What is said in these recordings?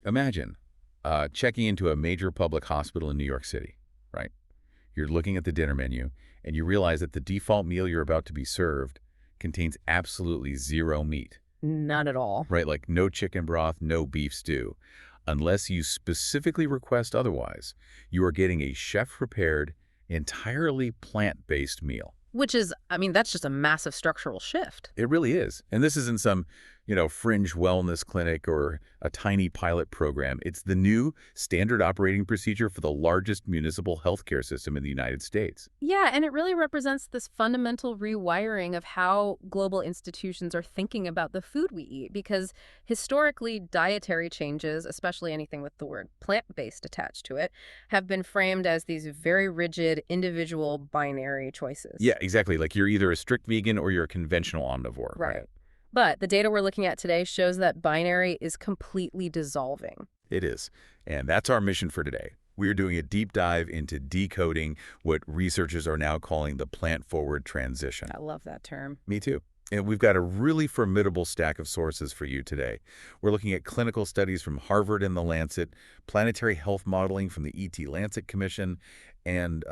Imagine checking into a major public hospital in New York City, right? You're looking at the dinner menu, and you realize that the default meal you're about to be served contains absolutely zero meat, Not at all. right? Like no chicken broth, no beef stew. Unless you specifically request otherwise, you are getting a chef-prepared, entirely plant-based meal. Which is, I mean, that's just a massive structural shift. It really is. And this isn't some, fringe wellness clinic or a tiny pilot program. It's the new standard operating procedure for the largest municipal healthcare system in the United States. Yeah, and it really represents this fundamental rewiring of how global institutions are thinking about the food we eat, because historically, dietary changes, especially anything with the word plant-based attached to it, have been framed as these very rigid, individual binary choices. Yeah, exactly. Like you're either a strict vegan or you're a conventional omnivore, Right. But the data we're looking at today shows that binary is completely dissolving. It is. And that's our mission for today. We're doing a deep dive into decoding what researchers are now calling the plant-forward transition. I love that term. Me too. And we've got a really formidable stack of sources for you today. We're looking at clinical studies from Harvard and The Lancet, planetary health modeling from the ET Lancet Commission, and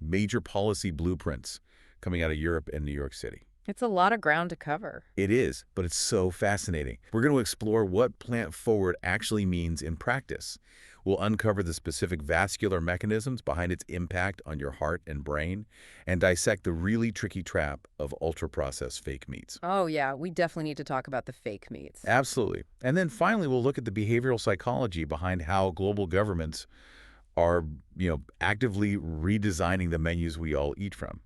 major policy blueprints coming out of Europe and New York City. It's a lot of ground to cover. It is, but it's so fascinating. We're going to explore what plant-forward actually means in practice. We'll uncover the specific vascular mechanisms behind its impact on your heart and brain, and dissect the really tricky trap of ultra-processed fake meats. Oh, yeah, we definitely need to talk about the fake meats. Absolutely. And then finally, we'll look at the behavioral psychology behind how global governments are, actively redesigning the menus we all eat from.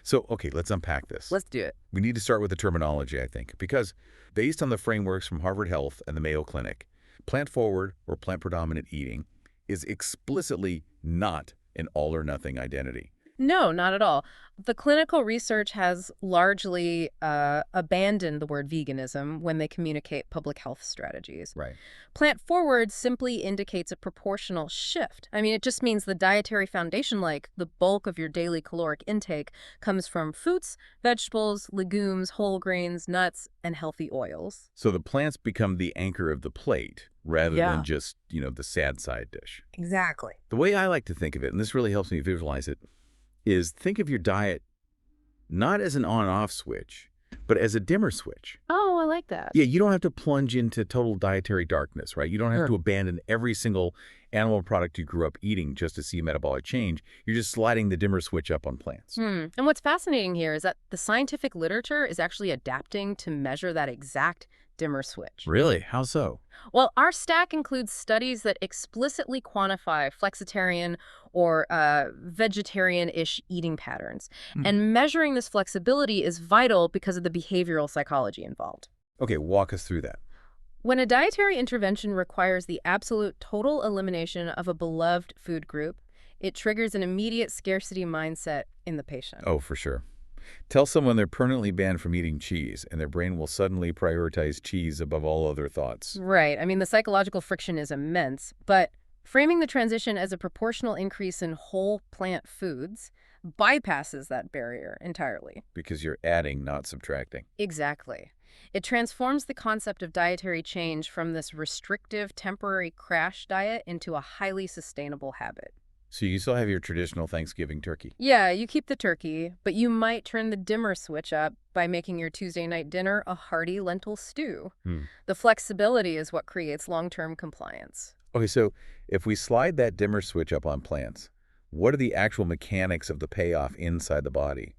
So, okay, let's unpack this. Let's do it. We need to start with the terminology, I think, because based on the frameworks from Harvard Health and the Mayo Clinic, plant-forward or plant-predominant eating is explicitly not an all-or-nothing identity. No, not at all. The clinical research has largely abandoned the word veganism when they communicate public health strategies. Right. Plant forward simply indicates a proportional shift. I mean, it just means the dietary foundation, like the bulk of your daily caloric intake, comes from fruits, vegetables, legumes, whole grains, nuts, and healthy oils. So the plants become the anchor of the plate rather than just, the sad side dish. Exactly. The way I like to think of it, and this really helps me visualize it, is think of your diet not as an on-off switch, but as a dimmer switch. Oh, I like that. Yeah, you don't have to plunge into total dietary darkness, right? You don't have to abandon every single animal product you grew up eating just to see metabolic change. You're just sliding the dimmer switch up on plants. And what's fascinating here is that the scientific literature is actually adapting to measure that exact dimmer switch. Really? How so? Well, our stack includes studies that explicitly quantify flexitarian or vegetarian-ish eating patterns. And measuring this flexibility is vital because of the behavioral psychology involved. Okay, walk us through that. When a dietary intervention requires the absolute total elimination of a beloved food group, it triggers an immediate scarcity mindset in the patient. Oh, for sure. Tell someone they're permanently banned from eating cheese, and their brain will suddenly prioritize cheese above all other thoughts. Right. I mean, the psychological friction is immense, but framing the transition as a proportional increase in whole plant foods bypasses that barrier entirely. Because you're adding, not subtracting. Exactly. It transforms the concept of dietary change from this restrictive temporary crash diet into a highly sustainable habit. So you still have your traditional Thanksgiving turkey. Yeah, you keep the turkey, but you might turn the dimmer switch up by making your Tuesday night dinner a hearty lentil stew. The flexibility is what creates long-term compliance. Okay, so if we slide that dimmer switch up on plants, what are the actual mechanics of the payoff inside the body?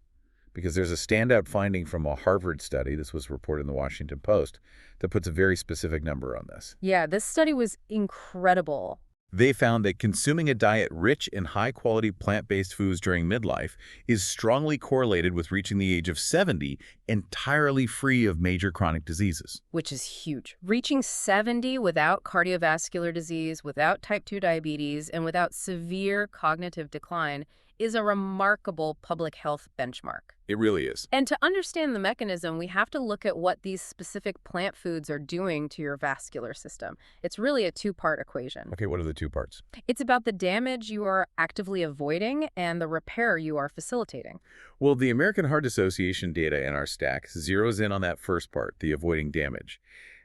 Because there's a standout finding from a Harvard study, this was reported in the Washington Post, that puts a very specific number on this. Yeah, this study was incredible. They found that consuming a diet rich in high-quality plant-based foods during midlife is strongly correlated with reaching the age of 70 entirely free of major chronic diseases. Which is huge. Reaching 70 without cardiovascular disease, without type 2 diabetes, and without severe cognitive decline is a remarkable public health benchmark. It really is. And to understand the mechanism, we have to look at what these specific plant foods are doing to your vascular system. It's really a two-part equation. Okay, what are the two parts? It's about the damage you are actively avoiding and the repair you are facilitating. Well, the American Heart Association data in our stack zeroes in on that first part, the avoiding damage.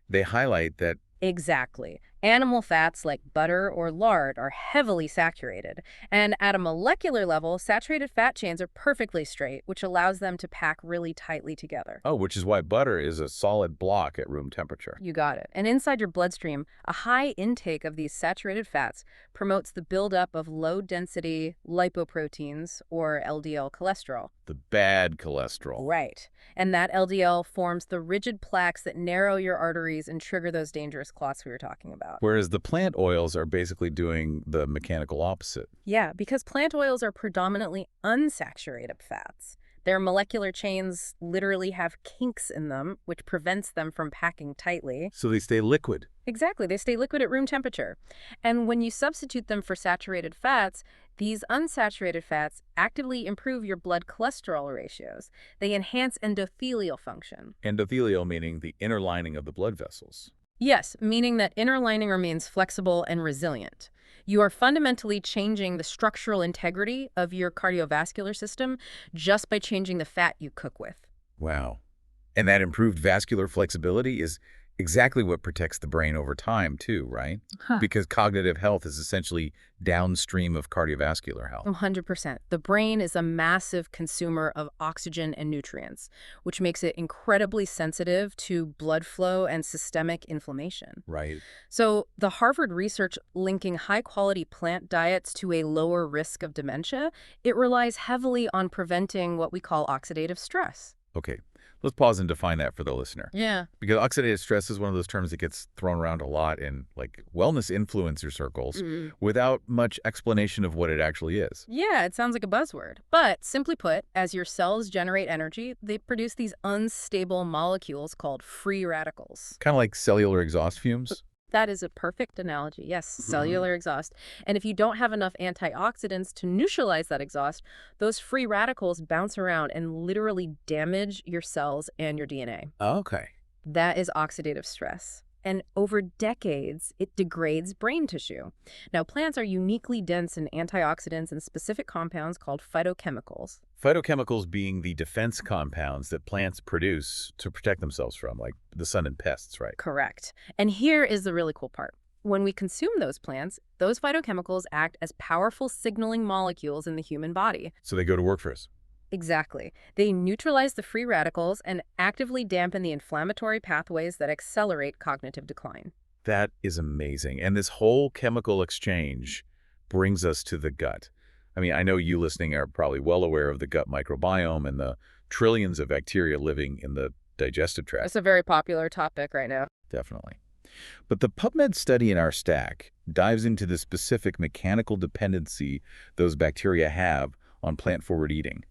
They highlight that Exactly. Animal fats like butter or lard are heavily saturated, and at a molecular level, saturated fat chains are perfectly straight, which allows them to pack really tightly together. Oh, which is why butter is a solid block at room temperature. You got it. And inside your bloodstream, a high intake of these saturated fats promotes the buildup of low-density lipoproteins, or LDL cholesterol. The bad cholesterol. Right. And that LDL forms the rigid plaques that narrow your arteries and trigger those dangerous clots we were talking about. Whereas the plant oils are basically doing the mechanical opposite. Yeah, because plant oils are predominantly unsaturated fats. Their molecular chains literally have kinks in them, which prevents them from packing tightly. So they stay liquid. Exactly, they stay liquid at room temperature. And when you substitute them for saturated fats, these unsaturated fats actively improve your blood cholesterol ratios. They enhance endothelial function. Endothelial meaning the inner lining of the blood vessels. Yes, meaning that inner lining remains flexible and resilient. You are fundamentally changing the structural integrity of your cardiovascular system just by changing the fat you cook with. Wow. And that improved vascular flexibility is exactly what protects the brain over time, too, right? Huh. Because cognitive health is essentially downstream of cardiovascular health. 100%. The brain is a massive consumer of oxygen and nutrients, which makes it incredibly sensitive to blood flow and systemic inflammation. Right. So the Harvard research linking high-quality plant diets to a lower risk of dementia, it relies heavily on preventing what we call oxidative stress. Okay. Let's pause and define that for the listener. Yeah. Because oxidative stress is one of those terms that gets thrown around a lot in like wellness influencer circles without much explanation of what it actually is. Yeah, it sounds like a buzzword. But simply put, as your cells generate energy, they produce these unstable molecules called free radicals. Kind of like cellular exhaust fumes. That is a perfect analogy. Yes, cellular exhaust. And if you don't have enough antioxidants to neutralize that exhaust, those free radicals bounce around and literally damage your cells and your DNA. Okay. That is oxidative stress. And over decades, it degrades brain tissue. Now, plants are uniquely dense in antioxidants and specific compounds called phytochemicals. Phytochemicals being the defense compounds that plants produce to protect themselves from, like the sun and pests, right? Correct. And here is the really cool part. When we consume those plants, those phytochemicals act as powerful signaling molecules in the human body. So they go to work for us. Exactly. They neutralize the free radicals and actively dampen the inflammatory pathways that accelerate cognitive decline. That is amazing. And this whole chemical exchange brings us to the gut. I mean, I know you listening are probably well aware of the gut microbiome and the trillions of bacteria living in the digestive tract. It's a very popular topic right now. Definitely. But the PubMed study in our stack dives into the specific mechanical dependency those bacteria have on plant-forward eating.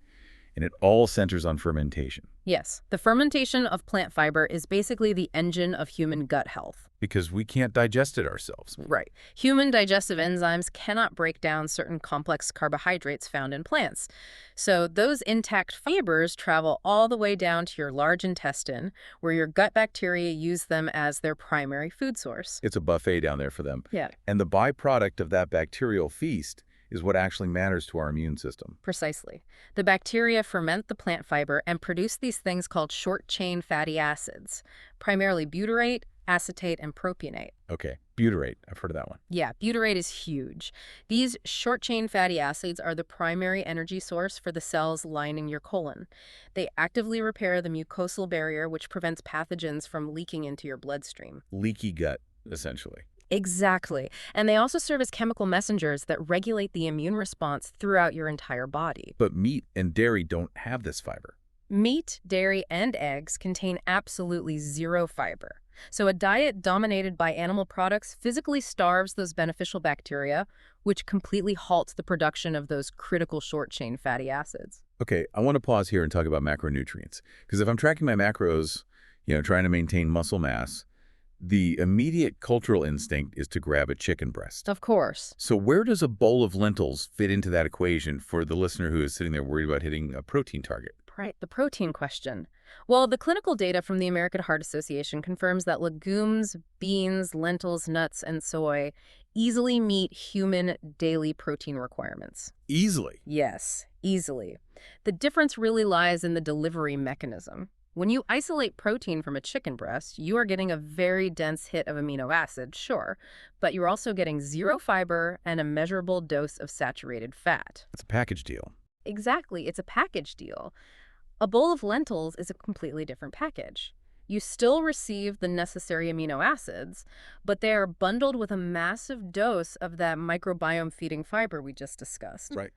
And it all centers on fermentation. Yes, the fermentation of plant fiber is basically the engine of human gut health. Because we can't digest it ourselves. Right. Human digestive enzymes cannot break down certain complex carbohydrates found in plants. So those intact fibers travel all the way down to your large intestine, where your gut bacteria use them as their primary food source. It's a buffet down there for them. Yeah. And the byproduct of that bacterial feast is what actually matters to our immune system. Precisely. The bacteria ferment the plant fiber and produce these things called short-chain fatty acids, primarily butyrate, acetate, and propionate. Okay, butyrate. I've heard of that one. Yeah, butyrate is huge. These short-chain fatty acids are the primary energy source for the cells lining your colon. They actively repair the mucosal barrier, which prevents pathogens from leaking into your bloodstream. Leaky gut, essentially. Exactly. And they also serve as chemical messengers that regulate the immune response throughout your entire body. But meat and dairy don't have this fiber. Meat, dairy, and eggs contain absolutely zero fiber. So a diet dominated by animal products physically starves those beneficial bacteria, which completely halts the production of those critical short-chain fatty acids. Okay, I want to pause here and talk about macronutrients. Because if I'm tracking my macros, trying to maintain muscle mass, the immediate cultural instinct is to grab a chicken breast. Of course. So where does a bowl of lentils fit into that equation for the listener who is sitting there worried about hitting a protein target? Right, the protein question. Well, the clinical data from the American Heart Association confirms that legumes, beans, lentils, nuts, and soy easily meet human daily protein requirements. Easily? Yes, easily. The difference really lies in the delivery mechanism. When you isolate protein from a chicken breast, you are getting a very dense hit of amino acids, sure, but you're also getting zero fiber and a measurable dose of saturated fat. It's a package deal. Exactly, it's a package deal. A bowl of lentils is a completely different package. You still receive the necessary amino acids, but they are bundled with a massive dose of that microbiome-feeding fiber we just discussed, Right.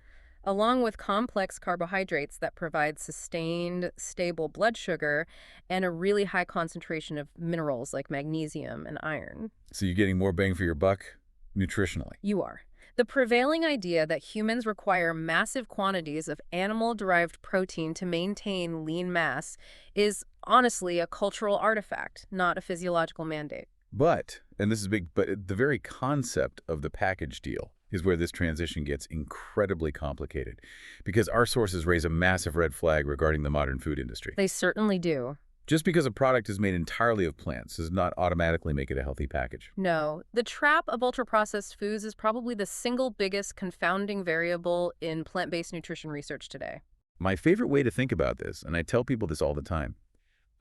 along with complex carbohydrates that provide sustained, stable blood sugar and a really high concentration of minerals like magnesium and iron. So you're getting more bang for your buck nutritionally. You are. The prevailing idea that humans require massive quantities of animal-derived protein to maintain lean mass is honestly a cultural artifact, not a physiological mandate. But, and this is big, but the very concept of the package deal is where this transition gets incredibly complicated because our sources raise a massive red flag regarding the modern food industry. They certainly do. Just because a product is made entirely of plants does not automatically make it a healthy package. No, the trap of ultra-processed foods is probably the single biggest confounding variable in plant-based nutrition research today. My favorite way to think about this, and I tell people this all the time,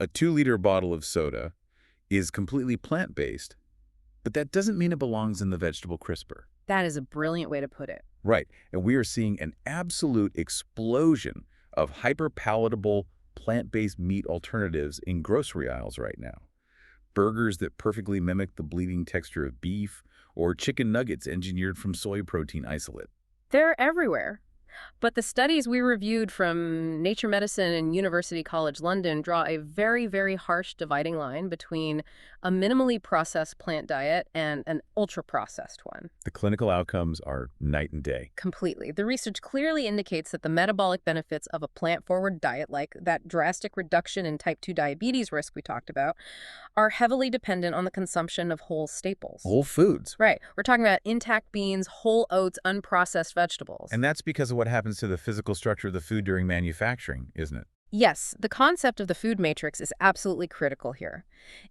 a 2-liter bottle of soda is completely plant-based, but that doesn't mean it belongs in the vegetable crisper. That is a brilliant way to put it. Right, and we are seeing an absolute explosion of hyper-palatable plant-based meat alternatives in grocery aisles right now. Burgers that perfectly mimic the bleeding texture of beef, or chicken nuggets engineered from soy protein isolate. They're everywhere. But the studies we reviewed from Nature Medicine and University College London draw a very, very harsh dividing line between a minimally processed plant diet and an ultra-processed one. The clinical outcomes are night and day. Completely. The research clearly indicates that the metabolic benefits of a plant-forward diet, like that drastic reduction in type 2 diabetes risk we talked about, are heavily dependent on the consumption of whole staples. Whole foods. Right. We're talking about intact beans, whole oats, unprocessed vegetables. And that's because of what happens to the physical structure of the food during manufacturing, isn't it? Yes, the concept of the food matrix is absolutely critical here.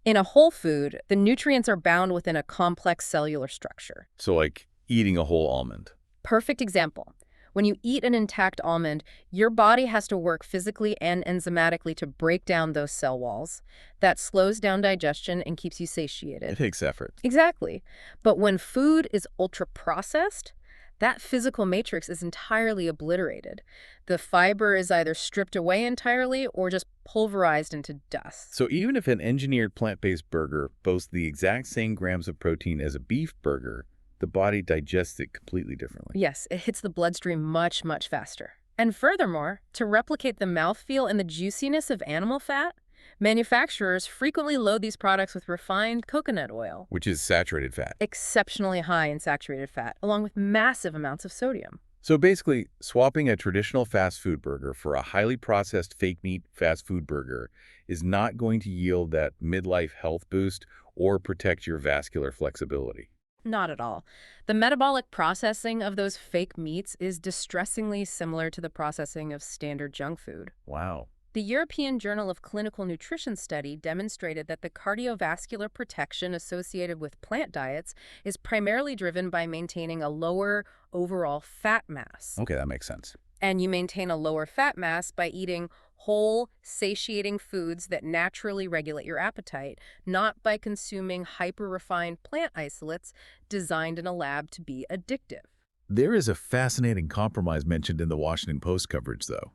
In a whole food, the nutrients are bound within a complex cellular structure. So like eating a whole almond. Perfect example. When you eat an intact almond, your body has to work physically and enzymatically to break down those cell walls. That slows down digestion and keeps you satiated. It takes effort. Exactly. But when food is ultra-processed, that physical matrix is entirely obliterated. The fiber is either stripped away entirely or just pulverized into dust. So even if an engineered plant-based burger boasts the exact same grams of protein as a beef burger, the body digests it completely differently. Yes, it hits the bloodstream much, much faster. And furthermore, to replicate the mouthfeel and the juiciness of animal fat, manufacturers frequently load these products with refined coconut oil, Which is saturated fat. exceptionally high in saturated fat, along with massive amounts of sodium. So basically, swapping a traditional fast food burger for a highly processed fake meat fast food burger is not going to yield that midlife health boost or protect your vascular flexibility. Not at all. The metabolic processing of those fake meats is distressingly similar to the processing of standard junk food. Wow. The European Journal of Clinical Nutrition study demonstrated that the cardiovascular protection associated with plant diets is primarily driven by maintaining a lower overall fat mass. Okay, that makes sense. And you maintain a lower fat mass by eating whole, satiating foods that naturally regulate your appetite, not by consuming hyper-refined plant isolates designed in a lab to be addictive. There is a fascinating compromise mentioned in the Washington Post coverage, though.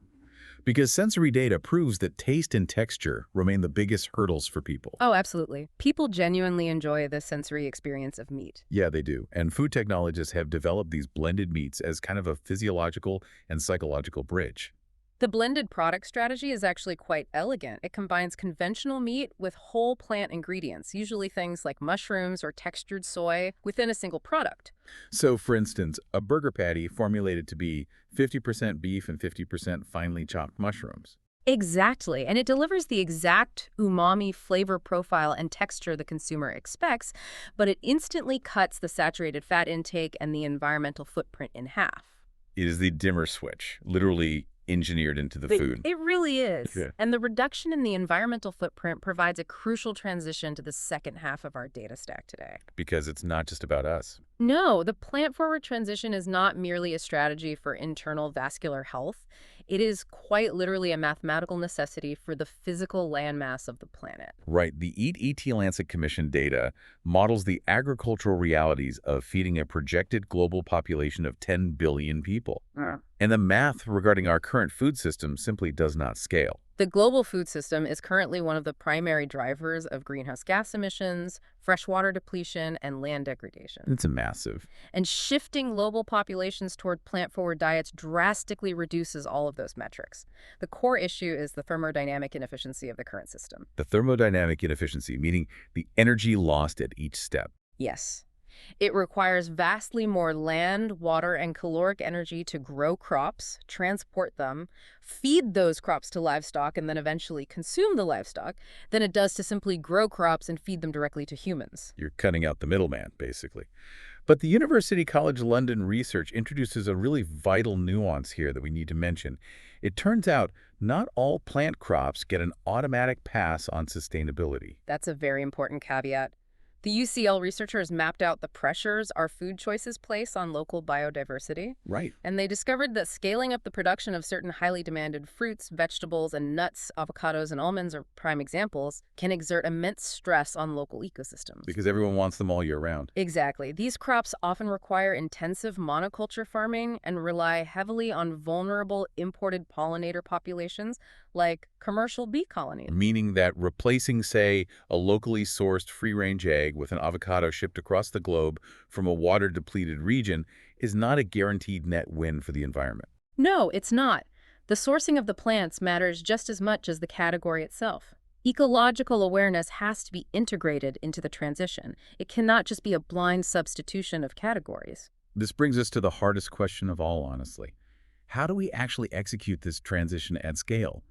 Because sensory data proves that taste and texture remain the biggest hurdles for people. Oh, absolutely. People genuinely enjoy the sensory experience of meat. Yeah, they do. And food technologists have developed these blended meats as kind of a physiological and psychological bridge. The blended product strategy is actually quite elegant. It combines conventional meat with whole plant ingredients, usually things like mushrooms or textured soy, within a single product. So, for instance, a burger patty formulated to be 50% beef and 50% finely chopped mushrooms. Exactly, and it delivers the exact umami flavor profile and texture the consumer expects, but it instantly cuts the saturated fat intake and the environmental footprint in half. It is the dimmer switch, literally engineered into the food. It really is. Yeah. And the reduction in the environmental footprint provides a crucial transition to the second half of our data stack today. Because it's not just about us. No, the plant-forward transition is not merely a strategy for internal vascular health. It is quite literally a mathematical necessity for the physical landmass of the planet. Right. The Eat ET Lancet Commission data models the agricultural realities of feeding a projected global population of 10 billion people. And the math regarding our current food system simply does not scale. The global food system is currently one of the primary drivers of greenhouse gas emissions, freshwater depletion, and land degradation. It's a massive. And shifting global populations toward plant-forward diets drastically reduces all of those metrics. The core issue is the thermodynamic inefficiency of the current system. The thermodynamic inefficiency, meaning the energy lost at each step. Yes. It requires vastly more land, water, and caloric energy to grow crops, transport them, feed those crops to livestock, and then eventually consume the livestock than it does to simply grow crops and feed them directly to humans. You're cutting out the middleman, basically. But the University College London research introduces a really vital nuance here that we need to mention. It turns out not all plant crops get an automatic pass on sustainability. That's a very important caveat. The UCL researchers mapped out the pressures our food choices place on local biodiversity. Right. And they discovered that scaling up the production of certain highly demanded fruits, vegetables, and nuts, avocados and almonds are prime examples, can exert immense stress on local ecosystems. Because everyone wants them all year round. Exactly. These crops often require intensive monoculture farming and rely heavily on vulnerable imported pollinator populations like commercial bee colonies. Meaning that replacing, say, a locally sourced free-range egg with an avocado shipped across the globe from a water-depleted region is not a guaranteed net win for the environment. No, it's not. The sourcing of the plants matters just as much as the category itself. Ecological awareness has to be integrated into the transition. It cannot just be a blind substitution of categories. This brings us to the hardest question of all, honestly. How do we actually execute this transition at scale?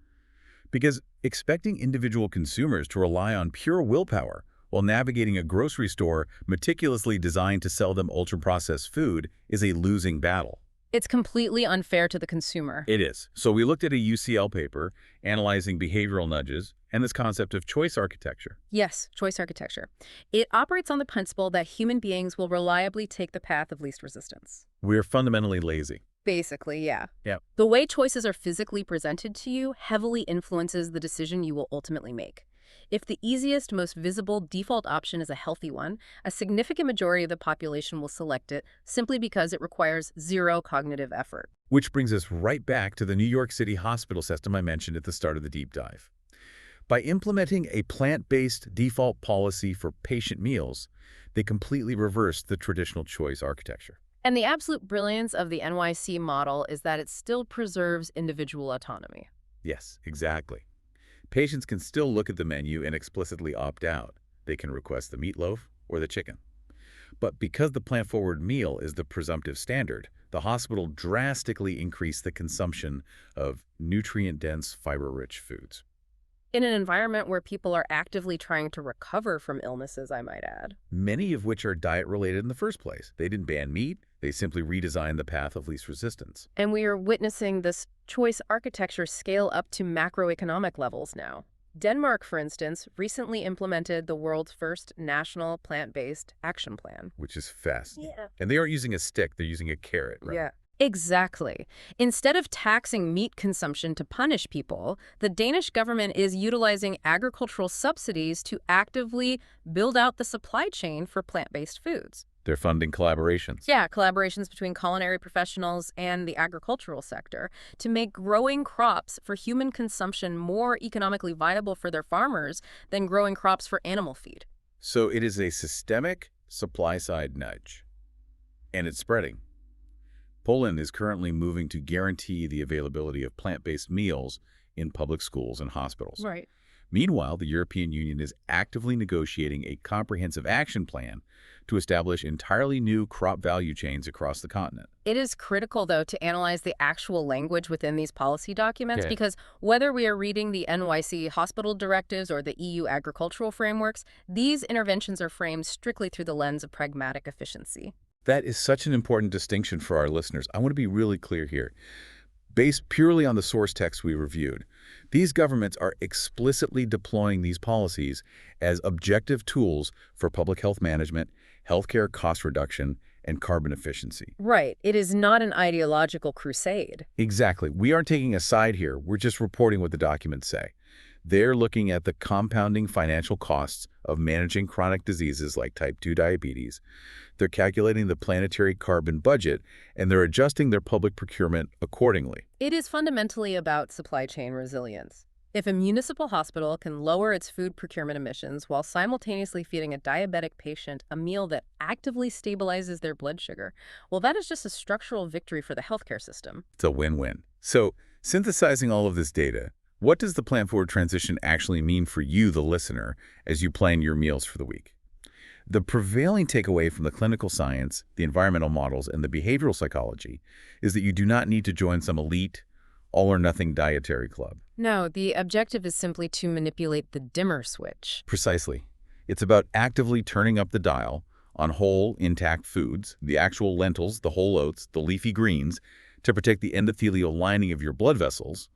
Because expecting individual consumers to rely on pure willpower while navigating a grocery store meticulously designed to sell them ultra-processed food is a losing battle. It's completely unfair to the consumer. It is. So we looked at a UCL paper analyzing behavioral nudges and this concept of choice architecture. Yes, choice architecture. It operates on the principle that human beings will reliably take the path of least resistance. We're fundamentally lazy. Basically, yeah. Yep. The way choices are physically presented to you heavily influences the decision you will ultimately make. If the easiest, most visible default option is a healthy one, a significant majority of the population will select it simply because it requires zero cognitive effort. Which brings us right back to the New York City hospital system I mentioned at the start of the deep dive. By implementing a plant-based default policy for patient meals, they completely reversed the traditional choice architecture. And the absolute brilliance of the NYC model is that it still preserves individual autonomy. Yes, exactly. Patients can still look at the menu and explicitly opt out. They can request the meatloaf or the chicken. But because the plant-forward meal is the presumptive standard, the hospital drastically increased the consumption of nutrient-dense, fiber-rich foods. In an environment where people are actively trying to recover from illnesses, I might add. Many of which are diet-related in the first place. They didn't ban meat, they simply redesigned the path of least resistance. And we are witnessing this choice architecture scale up to macroeconomic levels now. Denmark, for instance, recently implemented the world's first national plant-based action plan. Which is fast. Yeah. And they aren't using a stick, they're using a carrot, right? Yeah. Exactly. Instead of taxing meat consumption to punish people, the Danish government is utilizing agricultural subsidies to actively build out the supply chain for plant-based foods. They're funding collaborations. Yeah, collaborations between culinary professionals and the agricultural sector to make growing crops for human consumption more economically viable for their farmers than growing crops for animal feed. So it is a systemic supply-side nudge. And it's spreading. Poland is currently moving to guarantee the availability of plant-based meals in public schools and hospitals. Right. Meanwhile, the European Union is actively negotiating a comprehensive action plan to establish entirely new crop value chains across the continent. It is critical, though, to analyze the actual language within these policy documents because whether we are reading the NYC hospital directives or the EU agricultural frameworks, these interventions are framed strictly through the lens of pragmatic efficiency. That is such an important distinction for our listeners. I want to be really clear here. Based purely on the source text we reviewed, these governments are explicitly deploying these policies as objective tools for public health management, healthcare cost reduction, and carbon efficiency. Right. It is not an ideological crusade. Exactly. We aren't taking a side here. We're just reporting what the documents say. They're looking at the compounding financial costs of managing chronic diseases like type 2 diabetes. They're calculating the planetary carbon budget, and they're adjusting their public procurement accordingly. It is fundamentally about supply chain resilience. If a municipal hospital can lower its food procurement emissions while simultaneously feeding a diabetic patient a meal that actively stabilizes their blood sugar, well, that is just a structural victory for the healthcare system. It's a win-win. So, synthesizing all of this data, what does the Plan Forward transition actually mean for you, the listener, as you plan your meals for the week? The prevailing takeaway from the clinical science, the environmental models, and the behavioral psychology is that you do not need to join some elite, all-or-nothing dietary club. No, the objective is simply to manipulate the dimmer switch. Precisely. It's about actively turning up the dial on whole, intact foods, the actual lentils, the whole oats, the leafy greens, to protect the endothelial lining of your blood vessels,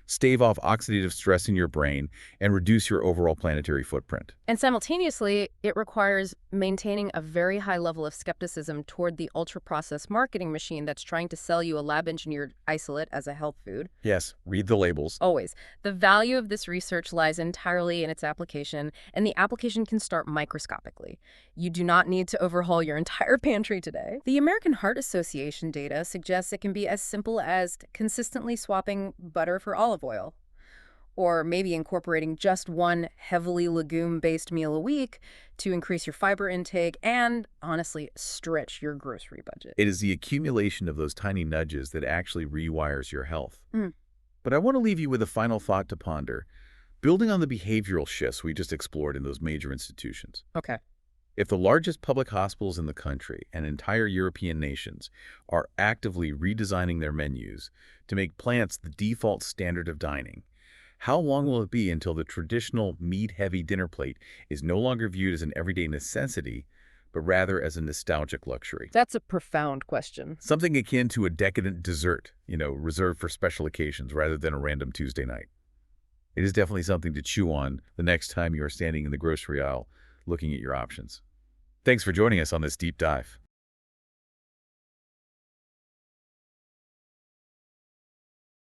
stave off oxidative stress in your brain, and reduce your overall planetary footprint. And simultaneously, it requires maintaining a very high level of skepticism toward the ultra-processed marketing machine that's trying to sell you a lab-engineered isolate as a health food. Yes, read the labels. Always. The value of this research lies entirely in its application, and the application can start microscopically. You do not need to overhaul your entire pantry today. The American Heart Association data suggests it can be as simple as consistently swapping butter for olive oil, or maybe incorporating just one heavily legume-based meal a week to increase your fiber intake and, honestly, stretch your grocery budget. It is the accumulation of those tiny nudges that actually rewires your health. Mm. But I want to leave you with a final thought to ponder, building on the behavioral shifts we just explored in those major institutions. Okay. If the largest public hospitals in the country and entire European nations are actively redesigning their menus to make plants the default standard of dining, how long will it be until the traditional meat-heavy dinner plate is no longer viewed as an everyday necessity, but rather as a nostalgic luxury? That's a profound question. Something akin to a decadent dessert, reserved for special occasions rather than a random Tuesday night. It is definitely something to chew on the next time you are standing in the grocery aisle looking at your options. Thanks for joining us on this deep dive.